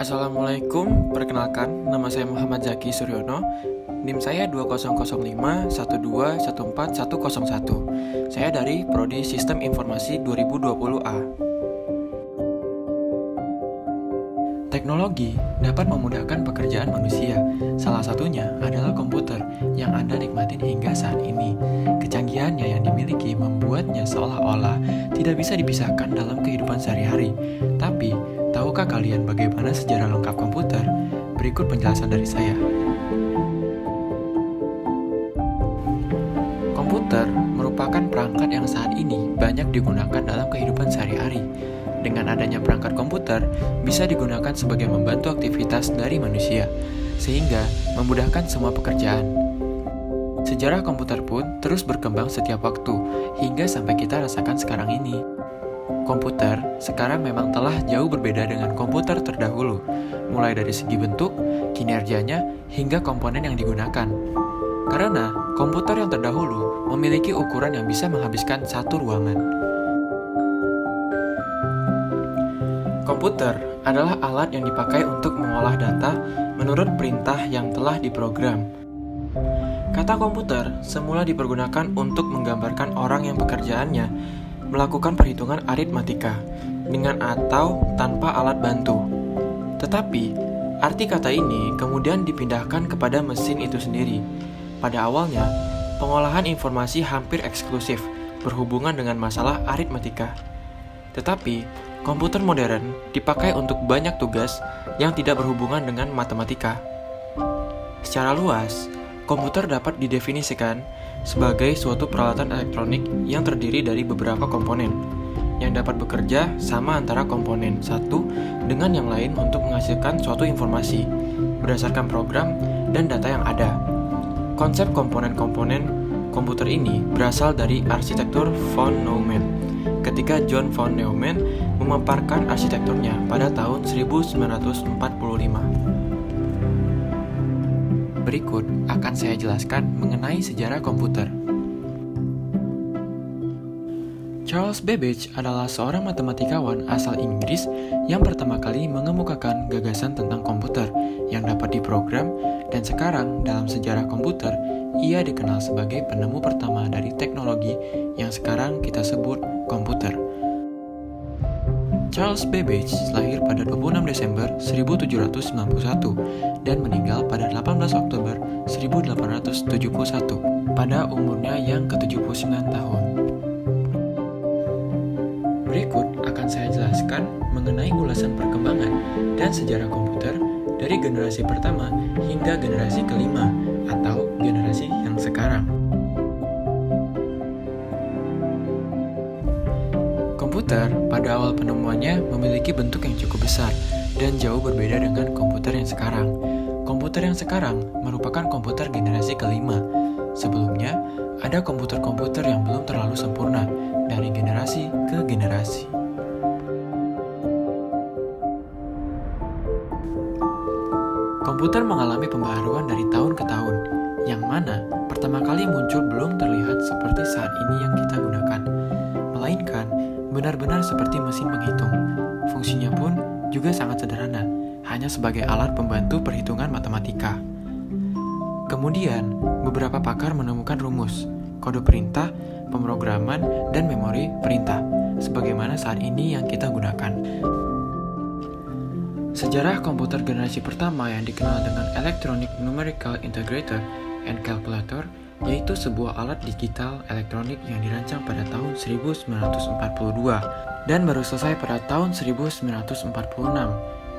Assalamualaikum, perkenalkan, nama saya Muhammad Zaki Suryono. NIM saya 200512141101. Saya dari Prodi Sistem Informasi 2020A. Teknologi dapat memudahkan pekerjaan manusia. Salah satunya adalah komputer yang Anda nikmatin hingga saat ini. Kecanggihannya yang dimiliki membuatnya seolah-olah tidak bisa dipisahkan dalam kehidupan sehari-hari. Tapi, tahukah kalian bagaimana sejarah lengkap komputer? Berikut penjelasan dari saya. Komputer merupakan perangkat yang saat ini banyak digunakan dalam kehidupan sehari-hari. Dengan adanya perangkat komputer, bisa digunakan sebagai membantu aktivitas dari manusia, sehingga memudahkan semua pekerjaan. Sejarah komputer pun terus berkembang setiap waktu, hingga sampai kita rasakan sekarang ini. Komputer sekarang memang telah jauh berbeda dengan komputer terdahulu, mulai dari segi bentuk, kinerjanya, hingga komponen yang digunakan. Karena komputer yang terdahulu memiliki ukuran yang bisa menghabiskan satu ruangan. Komputer adalah alat yang dipakai untuk mengolah data menurut perintah yang telah diprogram. Kata komputer semula dipergunakan untuk menggambarkan orang yang pekerjaannya melakukan perhitungan aritmatika dengan atau tanpa alat bantu. Tetapi, arti kata ini kemudian dipindahkan kepada mesin itu sendiri. Pada awalnya, pengolahan informasi hampir eksklusif berhubungan dengan masalah aritmatika. Tetapi, komputer modern dipakai untuk banyak tugas yang tidak berhubungan dengan matematika. Secara luas, komputer dapat didefinisikan sebagai suatu peralatan elektronik yang terdiri dari beberapa komponen yang dapat bekerja sama antara komponen satu dengan yang lain untuk menghasilkan suatu informasi berdasarkan program dan data yang ada. Konsep komponen-komponen komputer ini berasal dari arsitektur von Neumann ketika John von Neumann memaparkan arsitekturnya pada tahun 1945. Berikut akan saya jelaskan mengenai sejarah komputer. Charles Babbage adalah seorang matematikawan asal Inggris yang pertama kali mengemukakan gagasan tentang komputer yang dapat diprogram, dan sekarang dalam sejarah komputer, ia dikenal sebagai penemu pertama dari teknologi yang sekarang kita sebut komputer. Charles Babbage lahir pada 26 Desember 1791 dan meninggal pada 18 Oktober 1871 pada umurnya yang ke-79 tahun. Berikut akan saya jelaskan mengenai ulasan perkembangan dan sejarah komputer dari generasi pertama hingga generasi kelima atau generasi yang sekarang. Komputer pada awal penemuannya memiliki bentuk yang cukup besar dan jauh berbeda dengan komputer yang sekarang. Komputer yang sekarang merupakan komputer generasi kelima. Sebelumnya, ada komputer-komputer yang belum terlalu sempurna dari generasi ke generasi. Komputer mengalami pembaharuan dari tahun ke tahun, yang mana pertama kali muncul belum terlihat seperti saat ini yang kita gunakan, melainkan benar-benar seperti mesin penghitung. Fungsinya pun juga sangat sederhana, hanya sebagai alat pembantu perhitungan matematika. Kemudian, beberapa pakar menemukan rumus, kode perintah, pemrograman, dan memori perintah, sebagaimana saat ini yang kita gunakan. Sejarah komputer generasi pertama yang dikenal dengan Electronic Numerical Integrator and Calculator yaitu sebuah alat digital elektronik yang dirancang pada tahun 1942 dan baru selesai pada tahun 1946,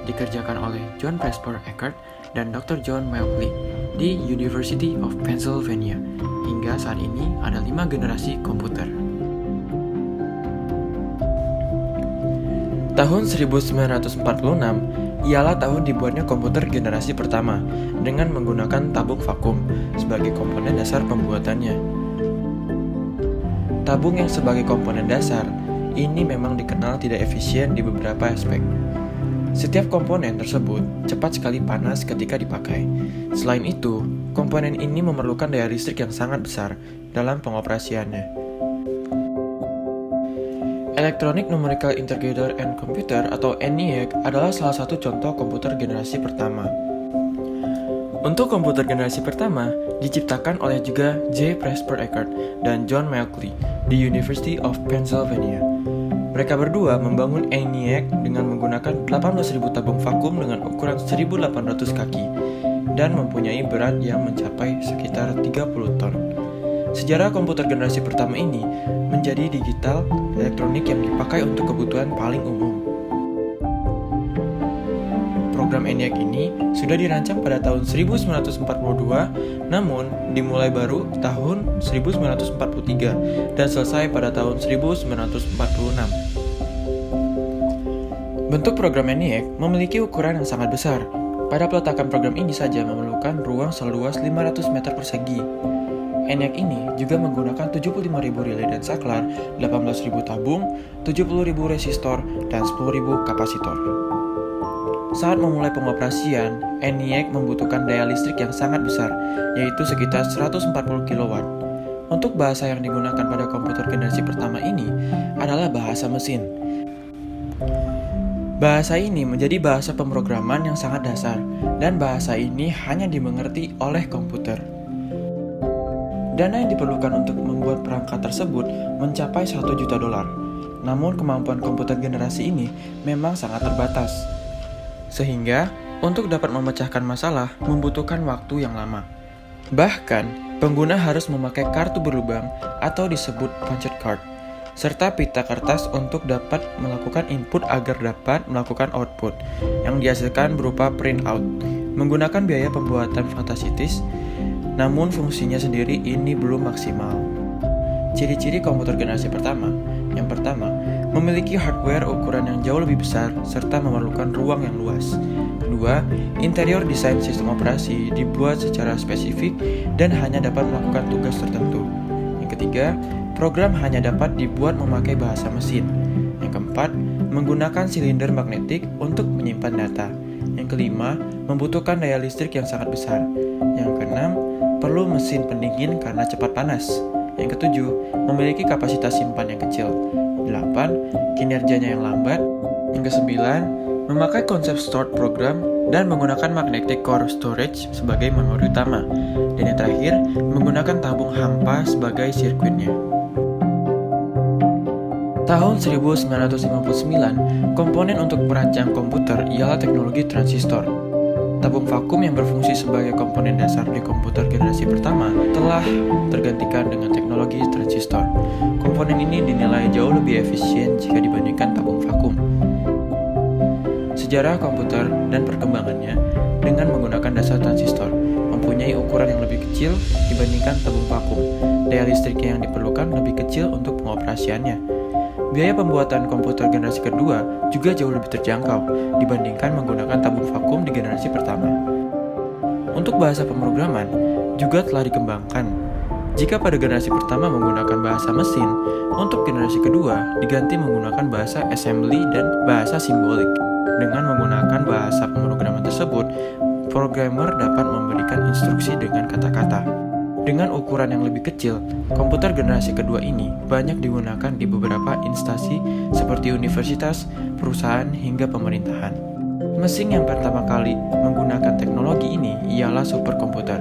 dikerjakan oleh John Presper Eckert dan Dr. John Malkley di University of Pennsylvania. Hingga saat ini ada 5 generasi komputer. Tahun 1946 ialah tahun dibuatnya komputer generasi pertama dengan menggunakan tabung vakum sebagai komponen dasar pembuatannya. Tabung yang sebagai komponen dasar ini memang dikenal tidak efisien di beberapa aspek. Setiap komponen tersebut cepat sekali panas ketika dipakai. Selain itu, komponen ini memerlukan daya listrik yang sangat besar dalam pengoperasiannya. Electronic Numerical Integrator and Computer atau ENIAC adalah salah satu contoh komputer generasi pertama. Untuk komputer generasi pertama, diciptakan oleh juga J. Presper Eckert dan John Malkley di University of Pennsylvania. Mereka berdua membangun ENIAC dengan menggunakan 18.000 tabung vakum dengan ukuran 1.800 kaki dan mempunyai berat yang mencapai sekitar 30 ton. Sejarah komputer generasi pertama ini menjadi digital elektronik yang dipakai untuk kebutuhan paling umum. Program ENIAC ini sudah dirancang pada tahun 1942, namun dimulai baru tahun 1943 dan selesai pada tahun 1946. Bentuk program ENIAC memiliki ukuran yang sangat besar. Pada peletakan program ini saja memerlukan ruang seluas 500 meter persegi. ENIAC ini juga menggunakan 75.000 relay dan saklar, 18.000 tabung, 70.000 resistor, dan 10.000 kapasitor. Saat memulai pengoperasian, ENIAC membutuhkan daya listrik yang sangat besar, yaitu sekitar 140 kW. Untuk bahasa yang digunakan pada komputer generasi pertama ini adalah bahasa mesin. Bahasa ini menjadi bahasa pemrograman yang sangat dasar, dan bahasa ini hanya dimengerti oleh komputer. Dana yang diperlukan untuk membuat perangkat tersebut mencapai $1 juta. Namun kemampuan komputer generasi ini memang sangat terbatas. Sehingga, untuk dapat memecahkan masalah membutuhkan waktu yang lama. Bahkan, pengguna harus memakai kartu berlubang atau disebut punched card, serta pita kertas untuk dapat melakukan input agar dapat melakukan output, yang dihasilkan berupa printout, menggunakan biaya pembuatan fantasitis. Namun fungsinya sendiri ini belum maksimal. Ciri-ciri komputer generasi pertama. Yang pertama, memiliki hardware ukuran yang jauh lebih besar serta memerlukan ruang yang luas. Kedua, interior desain sistem operasi dibuat secara spesifik dan hanya dapat melakukan tugas tertentu. Yang ketiga, program hanya dapat dibuat memakai bahasa mesin. Yang keempat, menggunakan silinder magnetik untuk menyimpan data. Yang kelima, membutuhkan daya listrik yang sangat besar. Yang keenam, perlu mesin pendingin karena cepat panas. Yang ketujuh, memiliki kapasitas simpan yang kecil. 8. Kinerjanya yang lambat. Yang kesembilan, memakai konsep stored program dan menggunakan magnetic core storage sebagai memori utama. Dan yang terakhir, menggunakan tabung hampa sebagai sirkuitnya. Tahun 1959, komponen untuk merancang komputer ialah teknologi transistor. Tabung vakum yang berfungsi sebagai komponen dasar di komputer generasi pertama telah tergantikan dengan teknologi transistor. Komponen ini dinilai jauh lebih efisien jika dibandingkan tabung vakum. Sejarah komputer dan perkembangannya dengan menggunakan dasar transistor mempunyai ukuran yang lebih kecil dibandingkan tabung vakum. Daya listriknya yang diperlukan lebih kecil untuk pengoperasiannya. Biaya pembuatan komputer generasi kedua juga jauh lebih terjangkau dibandingkan menggunakan tabung vakum di generasi pertama. Untuk bahasa pemrograman juga telah dikembangkan. Jika pada generasi pertama menggunakan bahasa mesin, untuk generasi kedua diganti menggunakan bahasa assembly dan bahasa simbolik. Dengan menggunakan bahasa pemrograman tersebut, programmer dapat memberikan instruksi dengan kata-kata. Dengan ukuran yang lebih kecil, komputer generasi kedua ini banyak digunakan di beberapa instansi seperti universitas, perusahaan, hingga pemerintahan. Mesin yang pertama kali menggunakan teknologi ini ialah superkomputer.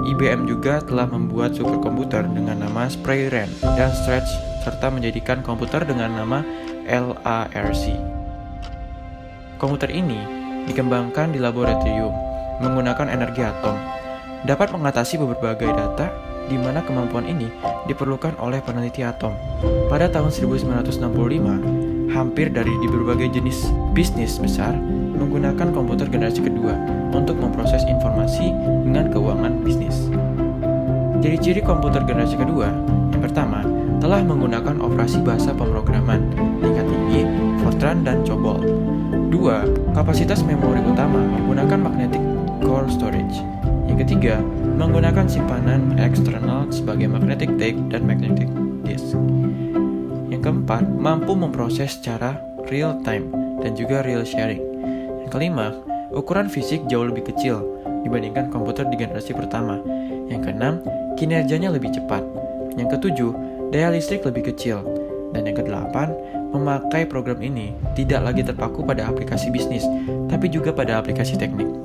IBM juga telah membuat superkomputer dengan nama Sprague-Rand dan Stretch serta menjadikan komputer dengan nama LARC. Komputer ini dikembangkan di laboratorium menggunakan energi atom. Dapat mengatasi berbagai data di mana kemampuan ini diperlukan oleh peneliti atom. Pada tahun 1965, hampir dari berbagai jenis bisnis besar menggunakan komputer generasi kedua untuk memproses informasi dengan keuangan bisnis. Ciri-ciri komputer generasi kedua, yang pertama, telah menggunakan operasi bahasa pemrograman tingkat tinggi, Fortran dan COBOL. 2. Kapasitas memori utama menggunakan magnetic core storage. Yang ketiga, menggunakan simpanan eksternal sebagai magnetic tape dan magnetic disk. Yang keempat, mampu memproses secara real time dan juga real sharing. Yang kelima, ukuran fisik jauh lebih kecil dibandingkan komputer di generasi pertama. Yang keenam, kinerjanya lebih cepat. Yang ketujuh, daya listrik lebih kecil. Dan yang kedelapan, memakai program ini tidak lagi terpaku pada aplikasi bisnis, tapi juga pada aplikasi teknik.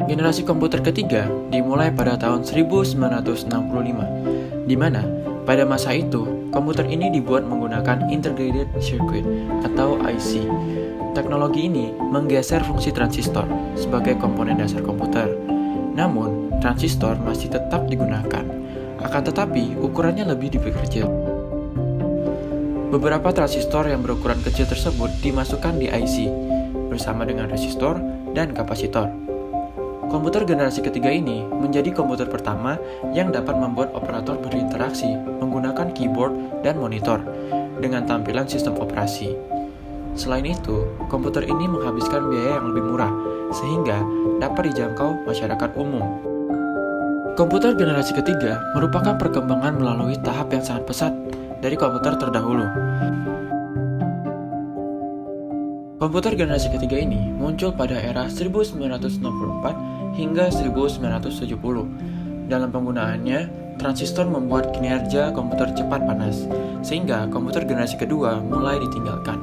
Generasi komputer ketiga dimulai pada tahun 1965, di mana pada masa itu komputer ini dibuat menggunakan Integrated Circuit atau IC. Teknologi ini menggeser fungsi transistor sebagai komponen dasar komputer. Namun, transistor masih tetap digunakan, akan tetapi ukurannya lebih diperkecil. Beberapa transistor yang berukuran kecil tersebut dimasukkan di IC, bersama dengan resistor dan kapasitor. Komputer generasi ketiga ini menjadi komputer pertama yang dapat membuat operator berinteraksi menggunakan keyboard dan monitor dengan tampilan sistem operasi. Selain itu, komputer ini menghabiskan biaya yang lebih murah, sehingga dapat dijangkau masyarakat umum. Komputer generasi ketiga merupakan perkembangan melalui tahap yang sangat pesat dari komputer terdahulu. Komputer generasi ketiga ini muncul pada era 1964 hingga 1970. Dalam penggunaannya, transistor membuat kinerja komputer cepat panas, sehingga komputer generasi kedua mulai ditinggalkan.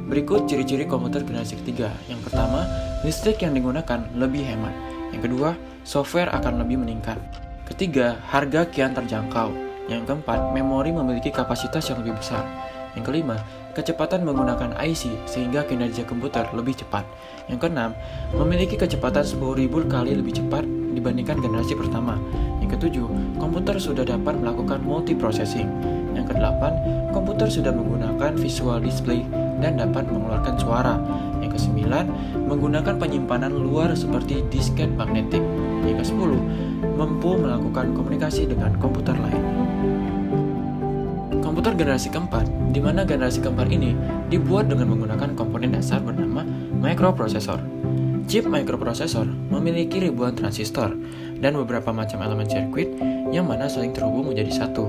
Berikut ciri-ciri komputer generasi ketiga. Yang pertama, listrik yang digunakan lebih hemat. Yang kedua, software akan lebih meningkat. Ketiga, harga kian terjangkau. Yang keempat, memori memiliki kapasitas yang lebih besar. Yang kelima, kecepatan menggunakan IC sehingga kinerja komputer lebih cepat. Yang keenam, memiliki kecepatan 10.000 kali lebih cepat dibandingkan generasi pertama. Yang ketujuh, komputer sudah dapat melakukan multiprocessing. Yang kedelapan, komputer sudah menggunakan visual display dan dapat mengeluarkan suara. Yang kesembilan, menggunakan penyimpanan luar seperti disket magnetik. Yang kesepuluh, mampu melakukan komunikasi dengan komputer lain. Komputer generasi keempat, di mana generasi keempat ini dibuat dengan menggunakan komponen dasar bernama microprosessor. Chip microprosessor memiliki ribuan transistor dan beberapa macam elemen sirkuit yang mana saling terhubung menjadi satu.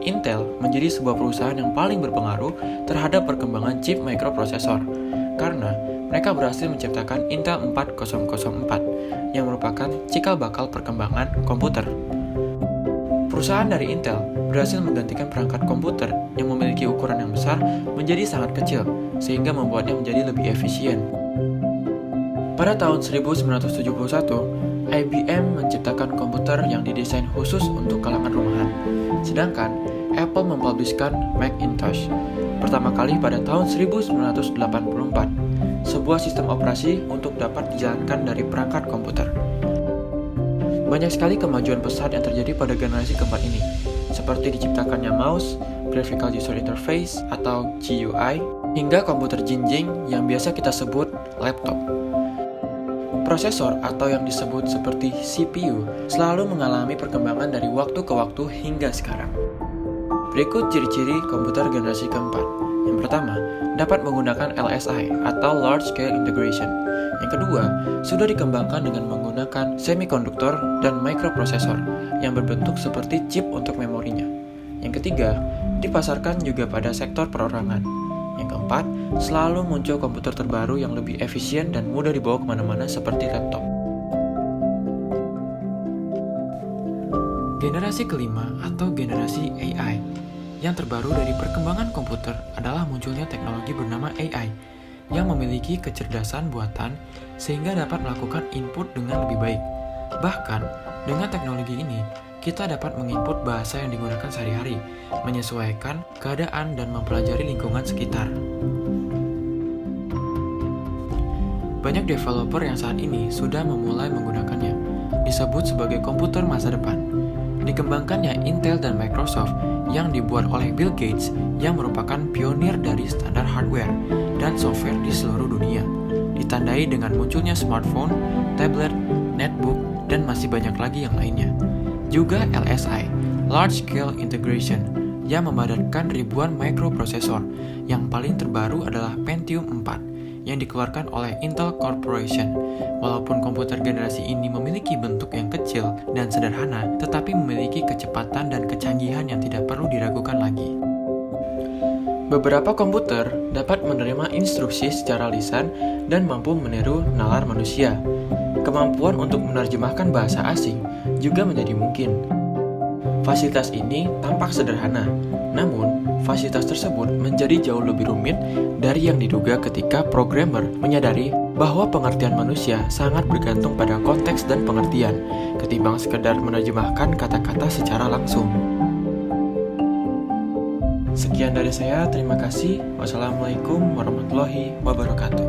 Intel menjadi sebuah perusahaan yang paling berpengaruh terhadap perkembangan chip microprosessor karena mereka berhasil menciptakan Intel 4004 yang merupakan cikal bakal perkembangan komputer. Perusahaan dari Intel berhasil menggantikan perangkat komputer yang memiliki ukuran yang besar menjadi sangat kecil, sehingga membuatnya menjadi lebih efisien. Pada tahun 1971, IBM menciptakan komputer yang didesain khusus untuk kalangan rumahan, sedangkan Apple mempublishkan Macintosh pertama kali pada tahun 1984, sebuah sistem operasi untuk dapat dijalankan dari perangkat komputer. Banyak sekali kemajuan pesat yang terjadi pada generasi keempat ini, seperti diciptakannya mouse, graphical user interface atau GUI, hingga komputer jinjing yang biasa kita sebut laptop. Prosesor atau yang disebut seperti CPU selalu mengalami perkembangan dari waktu ke waktu hingga sekarang. Berikut ciri-ciri komputer generasi keempat. Yang pertama, dapat menggunakan LSI atau Large Scale Integration. Yang kedua, sudah dikembangkan dengan menggunakan semikonduktor dan microprosessor yang berbentuk seperti chip untuk memorinya. Yang ketiga, dipasarkan juga pada sektor perorangan. Yang keempat, selalu muncul komputer terbaru yang lebih efisien dan mudah dibawa kemana-mana seperti laptop. Generasi kelima atau generasi AI. Yang terbaru dari perkembangan komputer adalah munculnya teknologi bernama AI yang memiliki kecerdasan buatan sehingga dapat melakukan input dengan lebih baik. Bahkan, dengan teknologi ini, kita dapat menginput bahasa yang digunakan sehari-hari, menyesuaikan keadaan dan mempelajari lingkungan sekitar. Banyak developer yang saat ini sudah memulai menggunakannya, disebut sebagai komputer masa depan. Dikembangkannya Intel dan Microsoft yang dibuat oleh Bill Gates yang merupakan pionir dari standar hardware dan software di seluruh dunia. Ditandai dengan munculnya smartphone, tablet, netbook, dan masih banyak lagi yang lainnya. Juga LSI, Large Scale Integration, yang memadatkan ribuan microprosessor. Yang paling terbaru adalah Pentium 4 yang dikeluarkan oleh Intel Corporation. Walaupun komputer generasi ini memiliki bentuk yang kecil dan sederhana, tetapi memiliki kecepatan dan kecanggihan yang tidak perlu diragukan lagi. Beberapa komputer dapat menerima instruksi secara lisan dan mampu meniru nalar manusia. Kemampuan untuk menerjemahkan bahasa asing juga menjadi mungkin. Fasilitas ini tampak sederhana, namun fasilitas tersebut menjadi jauh lebih rumit dari yang diduga ketika programmer menyadari bahwa pengertian manusia sangat bergantung pada konteks dan pengertian, ketimbang sekedar menerjemahkan kata-kata secara langsung. Sekian dari saya, terima kasih. Wassalamualaikum warahmatullahi wabarakatuh.